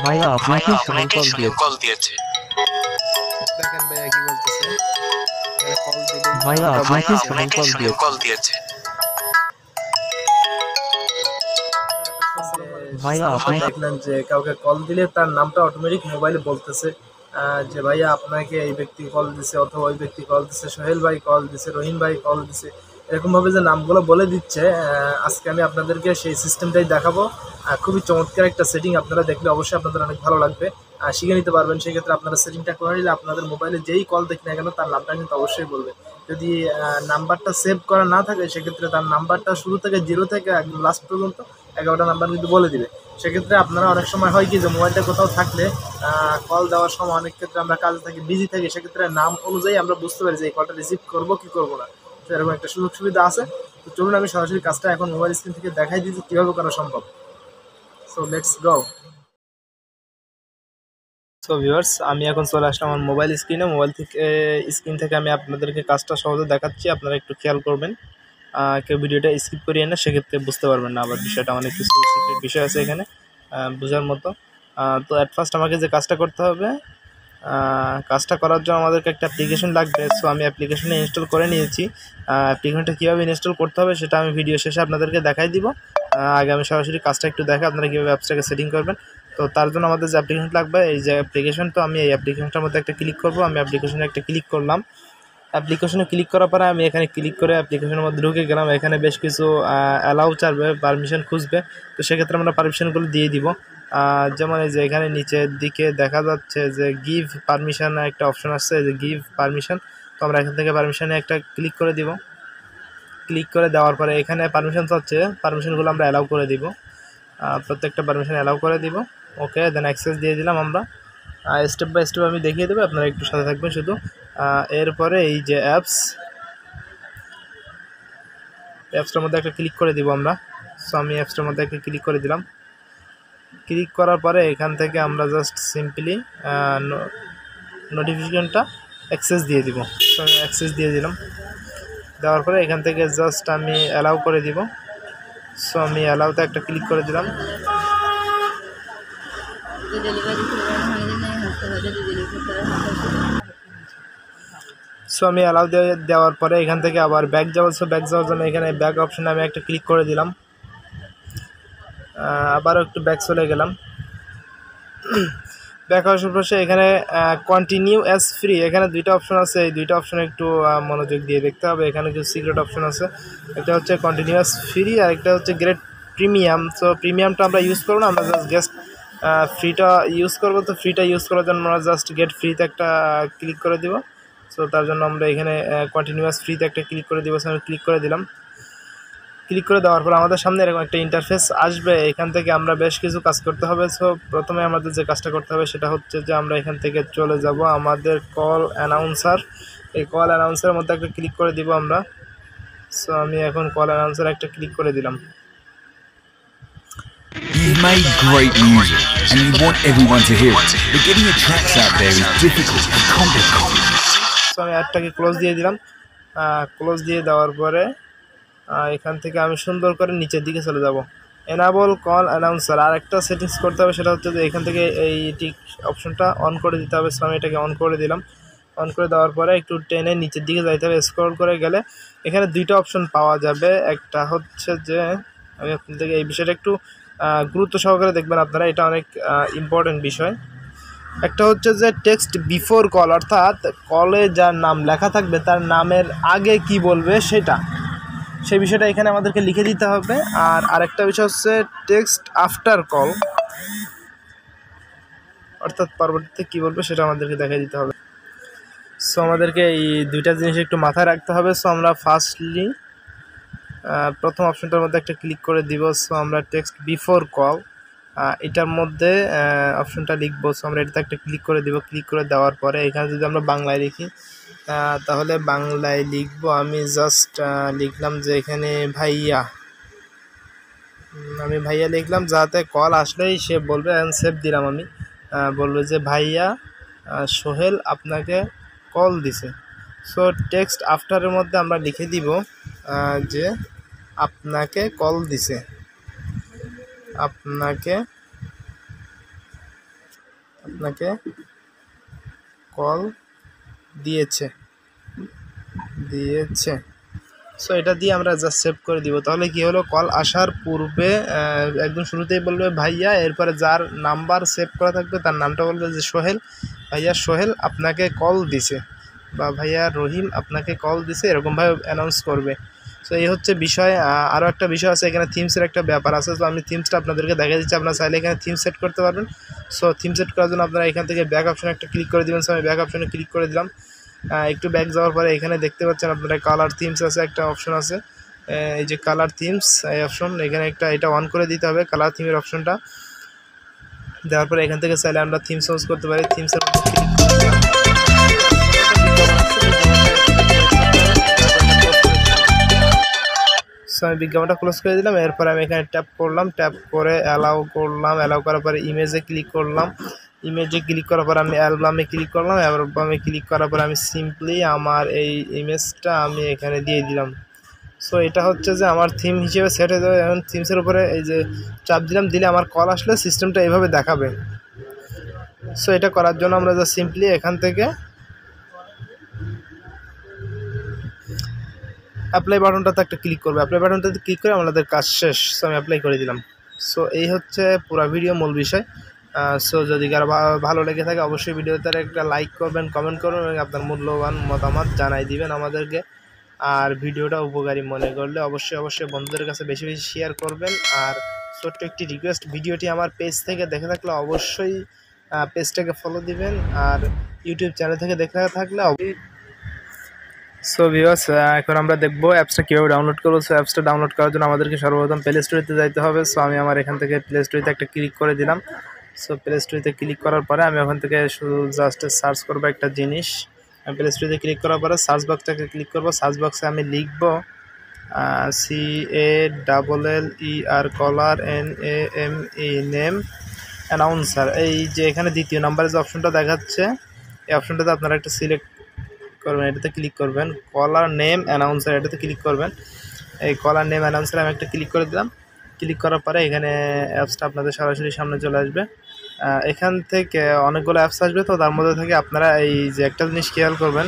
ভাইয়া আপনাকে সোহেল কল দিয়েছে। দেখেন ভাইয়া কি বলতেছে, কল দিলেই ভাইয়া আপনাকে সোহেল কল দিয়েছে। ভাইয়া আপনি দেখলেন যে কাউকে কল দিলে তার নামটা অটোমেটিক মোবাইলে বলতেছে যে ভাইয়া আপনাকে এই ব্যক্তি কল দিছে, অথবা ওই ব্যক্তি কল দিছে, সোহেল ভাই কল দিছে, রহিম ভাই কল দিছে, এরকম ভাবে যে নামগুলো বলে দিচ্ছে। আজকে আমি আপনাদেরকে সেই সিস্টেমটাই দেখাবো। খুবই চমৎকার একটা সেটিং, আপনারা দেখলে অবশ্যই আপনাদের অনেক ভালো লাগবে, শিখে নিতে পারবেন। সেক্ষেত্রে আপনারা সেটিংটা করে নিলে আপনাদের মোবাইলে যেই কল দেখি না কেন তার নামটা কিন্তু অবশ্যই বলবে। যদি নাম্বারটা সেভ করা না থাকে সেক্ষেত্রে তার নাম্বারটা শুরু থেকে 0 থেকে একদম লাস্ট পর্যন্ত 11টা নাম্বার কিন্তু বলে দিবে। সেক্ষেত্রে আপনারা অনেক সময় হয় কি যে মোবাইলটা কোথাও থাকলে কল দেওয়ার সময় অনেক ক্ষেত্রে আমরা কাজে থাকি, বিজি থাকি, সেক্ষেত্রে নাম অনুযায়ী আমরা বুঝতে পারি যে এই কলটা রিসিভ করবো কি করবো না। তো এরকম একটা সুযোগ সুবিধা আছে। তো চলুন আমি সরাসরি কাজটা এখন মোবাইল স্ক্রিন থেকে দেখাই দিচ্ছি কীভাবে করা সম্ভব। So let's go. So viewers, আমি এখন চলে আসলাম আমার মোবাইল স্ক্রিনে। স্ক্রিন থেকে আমি আপনাদেরকে কাজটা সহজে দেখাচ্ছি, আপনারা একটু খেয়াল করবেন। কেউ ভিডিওটা স্কিপ করিয়ে না, সেক্ষেত্রে বুঝতে পারবেন না। আবার বিষয়টা অনেক কিছু সিক্রেট বিষয় আছে এখানে বোঝার মতো। তো অ্যাট ফার্স্ট আমাকে যে কাজটা করতে হবে, কাজটা করার জন্য আমাদেরকে একটা অ্যাপ্লিকেশন লাগবে। সো আমি অ্যাপ্লিকেশনে ইনস্টল করে নিয়েছি। অ্যাপ্লিকেশনটা কীভাবে ইনস্টল করতে হবে সেটা আমি ভিডিও শেষে আপনাদেরকে দেখাই দিব। আগে আমি সরাসরি কাজটা একটু দেখাই আপনারা কীভাবে অ্যাপসটাকে সেটিং করবেন। তো তার জন্য আমাদের যে অ্যাপ্লিকেশন লাগবে, এই যে অ্যাপ্লিকেশন, তো আমি এই অ্যাপ্লিকেশনটার মধ্যে একটা ক্লিক করব। আমি অ্যাপ্লিকেশনে একটা ক্লিক করলাম। অ্যাপ্লিকেশনে ক্লিক করার পরে আমি এখানে ক্লিক করে অ্যাপ্লিকেশনের মধ্যে ঢুকে গেলাম। এখানে বেশ কিছু অ্যালাউ চাইবে, পারমিশন খুঁজবে। তো সেক্ষেত্রে আমরা পারমিশনগুলো দিয়ে দিব। যেমন এই যে এখানে নিচের দিকে দেখা যাচ্ছে যে গিভ পারমিশন একটা অপশন আসছে, যে গিভ পারমিশন। তো আমরা এখান থেকে পারমিশনে একটা ক্লিক করে দিব। ক্লিক করে দেওয়ার পরে এখানে পারমিশন চাচ্ছে, পারমিশনগুলো আমরা অ্যালাউ করে দিব। প্রত্যেকটা পারমিশন অ্যালাউ করে দিব। ওকে, দেন অ্যাক্সেস দিয়ে দিলাম আমরা। স্টেপ বাই স্টেপ আমি দেখিয়ে দেবো, আপনারা একটু সাথে থাকবেন শুধু। এরপরে এই যে অ্যাপসটার মধ্যে একটা ক্লিক করে দিব আমরা। সো আমি অ্যাপসটার মধ্যে একটা ক্লিক করে দিলাম। ক্লিক করার পরে এখান থেকে আমরা জাস্ট সিম্পলি নোটিফিকেশনটা অ্যাক্সেস দিয়ে দিব। সো আমি অ্যাক্সেস দিয়ে দিলাম। দেওয়ার পরে এখান থেকে জাস্ট আমি অ্যালাউ করে দিব। সো আমি অ্যালাউতে একটা ক্লিক করে দিলাম। সো আমি অ্যালাউ দেওয়ার পরে এখান থেকে আবার ব্যাক যাওয়ার জন্য এখানে ব্যাক অপশানে আমি একটা ক্লিক করে দিলাম। আবারও একটু ব্যাক চলে গেলাম। ব্যাক আসার পরে এখানে কন্টিনিউ অ্যাজ ফ্রি, এখানে দুইটা অপশন আছে। এই দুইটা অপশনে একটু মনোযোগ দিয়ে দেখতে হবে। এখানে কিছু সিক্রেট অপশন আছে, একটা হচ্ছে কন্টিনিউয়াস ফ্রি আর একটা হচ্ছে গ্রেট প্রিমিয়াম। সো প্রিমিয়ামটা আমরা ইউজ করবো না, আমরা জাস্ট ফ্রিটা ইউজ করবো। তো ফ্রিটা ইউজ করার জন্য আমরা জাস্ট গেট ফ্রিতে একটা ক্লিক করে দিব। সো তার জন্য আমরা এখানে কন্টিনিউয়াস ফ্রিতে একটা ক্লিক করে দিব। সো আমি ক্লিক করে দিলাম। ক্লিক করে দেওয়ার পর আমাদের সামনে এরকম একটা ইন্টারফেস আসবে। এখান থেকে আমরা বেশ কিছু কাজ করতে হবে। সো প্রথমে আমাদের যে কাজটা করতে হবে সেটা হচ্ছে যে আমরা এখান থেকে চলে যাব আমাদের কল অ্যানাউন্সার। এই কল অ্যানাউন্সারের মধ্যে একটা ক্লিক করে দিব আমরা। সো আমি এখন কল অ্যানাউন্সার একটা ক্লিক করে দিলাম। You've made great music and you want everyone to hear it, but getting your tracks out there is difficult and complicated. So আমি অ্যাডটাকে ক্লোজ দিয়ে দিলাম। ক্লোজ দিয়ে দেওয়ার পরে এখান থেকে আমি সুন্দর করে নিচের দিকে চলে যাব। এনাবল কল অ্যানাউন্সার আর একটা সেটিংস করতে হবে, সেটা হচ্ছে যে এখান থেকে এই টিক অপশনটা অন করে দিতে হবে। সো আমি এটাকে অন করে দিলাম। অন করে দেওয়ার পরে একটু টেনে নিচের দিকে যাইতে হবে। স্ক্রল করে গেলে এখানে দুইটা অপশন পাওয়া যাবে। একটা হচ্ছে যে আমি আপনাদেরকে এই বিষয়টা একটু গুরুত্ব সহকারে দেখবেন আপনারা, এটা অনেক ইম্পর্টেন্ট বিষয়। একটা হচ্ছে যে টেক্সট বিফোর কল, অর্থাৎ কলে যার নাম লেখা থাকবে তার নামের আগে কি বলবে সেই বিষয়টা এখানে আমাদেরকে লিখে দিতে হবে। আর আরেকটা বিষয় হচ্ছে টেক্সট আফটার কল, অর্থাৎ পরবর্তীতে কী বলবে সেটা আমাদেরকে দেখিয়ে দিতে হবে। সো আমাদেরকে এই দুইটা জিনিস একটু মাথায় রাখতে হবে। সো আমরা ফার্স্টলি প্রথম অপশনটার মধ্যে একটা ক্লিক করে দিব। সো আমরা টেক্সট বিফোর কল এটার মধ্যে অপশনটা লিখবো। সো আমরা এটাতে একটা ক্লিক করে দিব। ক্লিক করে দেওয়ার পরে এখানে যদি আমরা বাংলায় লিখি তাহলে বাংলায় লিখবো। আমি জাস্ট লিখলাম যে এখানে ভাইয়া, আমি ভাইয়া লিখলাম, যাতে কল আসলেই সে বলবে, সেভ দিলাম আমি, বলবে যে ভাইয়া সোহেল আপনাকে কল দিছে। সো টেক্সট আফটারের মধ্যে আমরা লিখে দিব যে আপনাকে কল দিছে, আপনাকে আপনাকে কল দিয়েছে। সো এটা দিয়ে আমরা জাস্ট সেভ করে দিব। তাহলে কি হলো, কল আসার পূর্বে একদম শুরুতেই বলবে ভাইয়া, এরপরে যার নাম্বার সেভ করা থাকবে তার নামটা বলবে যে সোহেল, ভাইয়া সোহেল আপনাকে কল দিছে, বা ভাইয়া রহিম আপনাকে কল দিছে, এরকমভাবে অ্যানাউন্স করবে। সো এই হচ্ছে বিষয়। আরও একটা বিষয় আছে, এখানে থিমসের একটা ব্যাপার আছে। তো আমি থিমসটা আপনাদেরকে দেখা দিচ্ছি। আপনারা চাইলে এখানে থিম সেট করতে পারবেন। সো থিম সেট করার জন্য আপনারা এখান থেকে ব্যাক অপশনে একটা ক্লিক করে দেবেন। সো আমি ব্যাক অপশনে ক্লিক করে দিলাম। একটু ব্যাক যাওয়ার পরে এখানে দেখতে পাচ্ছেন আপনারা কালার থিমস আছে, একটা অপশন আছে, এই যে কালার থিমস এই অপশন, এখানে একটা এটা অন করে দিতে হবে কালার থিমের অপশনটা। দেওয়ার পরে এখান থেকে চাইলে আমরা থিম চেঞ্জ করতে পারি। থিমসের মধ্যে ক্লিক করে দিলাম। সো আমি বিজ্ঞাপনটা ক্লোজ করে দিলাম। এরপর আমি এখানে ট্যাপ করলাম, ট্যাপ করে অ্যালাউ করলাম। অ্যালাউ করার পরে ইমেজে ক্লিক করলাম। ইমেজে ক্লিক করার পর আমি অ্যালবামে ক্লিক করলাম। অ্যালবামে ক্লিক করার পর আমি সিম্পলি আমার এই ইমেজটা আমি এখানে দিয়ে দিলাম। সো এটা হচ্ছে যে আমার থিম হিসেবে সেট হয়ে যাবে। এখন থিমসের উপরে এই যে চাপ দিলাম, দিলে আমার কল আসলে সিস্টেমটা এইভাবে দেখাবে। সো এটা করার জন্য আমরা যা সিম্পলি এখান থেকে অ্যাপ্লাই বাটনটাতে একটা ক্লিক করবো। অ্যাপ্লাই বাটনটাতে ক্লিক করে আমাদের কাজ শেষ। সো আমি অ্যাপ্লাই করে দিলাম। সো এই হচ্ছে পুরো ভিডিও মূল বিষয়। সো যদি কারো ভালো লেগে থাকে অবশ্যই ভিডিওতে একটা লাইক করবেন, কমেন্ট করবেন এবং আপনার মূল্যবান মতামত জানাই দিবেন আমাদেরকে। আর ভিডিওটা উপকারী মনে করলে অবশ্যই বন্ধুদের কাছে বেশি বেশি শেয়ার করবেন। আর ছোট্ট একটি রিকোয়েস্ট, ভিডিওটি আমার পেজ থেকে দেখে থাকলে অবশ্যই পেজটাকে ফলো দিবেন। আর ইউটিউব চ্যানেল থেকে দেখে থাকলে সো ভিউয়ার্স, এখন আমরা দেখবো অ্যাপসটা কীভাবে ডাউনলোড করবো। সো অ্যাপসটা ডাউনলোড করার জন্য আমাদেরকে সর্বপ্রথম প্লে স্টোরিতে যাইতে হবে। সো আমি আমার এখান থেকে প্লে স্টোরিতে একটা ক্লিক করে দিলাম। সো প্লে স্টোরিতে ক্লিক করার পরে আমি ওখান থেকে শুধু জাস্ট সার্চ করবো একটা জিনিস। আমি প্লে স্টোরিতে ক্লিক করার পরে সার্চ বক্সটাকে ক্লিক করবো। সার্চ বক্সে আমি লিখবো CALLER কলার NAME নেম অ্যানাউন্সার। এই যে এখানে দ্বিতীয় নাম্বারে যে অপশনটা দেখাচ্ছে, এই অপশনটাতে আপনারা একটা সিলেক্ট করবেন, এটাতে ক্লিক করবেন। কলার নেম অ্যানাউন্সার এটাতে ক্লিক করবেন। এই কলার নেম অ্যানাউন্সার আমি একটা ক্লিক করে দিলাম। ক্লিক করার পরে এখানে অ্যাপসটা আপনাদের সরাসরি সামনে চলে আসবে। এখান থেকে অনেকগুলো অ্যাপস আসবে। তো তার মধ্যে থেকে আপনারা এই যে একটা জিনিস খেয়াল করবেন,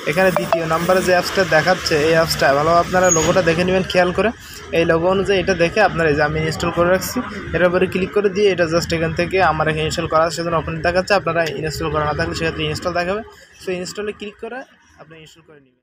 এখানে দ্বিতীয় নাম্বারে যে অ্যাপসটা দেখাচ্ছে এই অ্যাপসটা ভালো আপনারা লোগোটা দেখে নেবেন খেয়াল করে। এই লোগো অনুযায়ী এটা দেখে আপনারা এই যে আমি ইনস্টল করে রাখছি এটার উপরে ক্লিক করে দিয়ে এটা জাস্ট এখান থেকে আমার এখানে ইনস্টল করা সেজন্য ওপেন দেখাচ্ছে। আপনারা ইনস্টল করা না থাকলে সেক্ষেত্রে ইনস্টল দেখাবে। সো ইনস্টলে ক্লিক করে আপনি ইনস্টল করে নেবেন।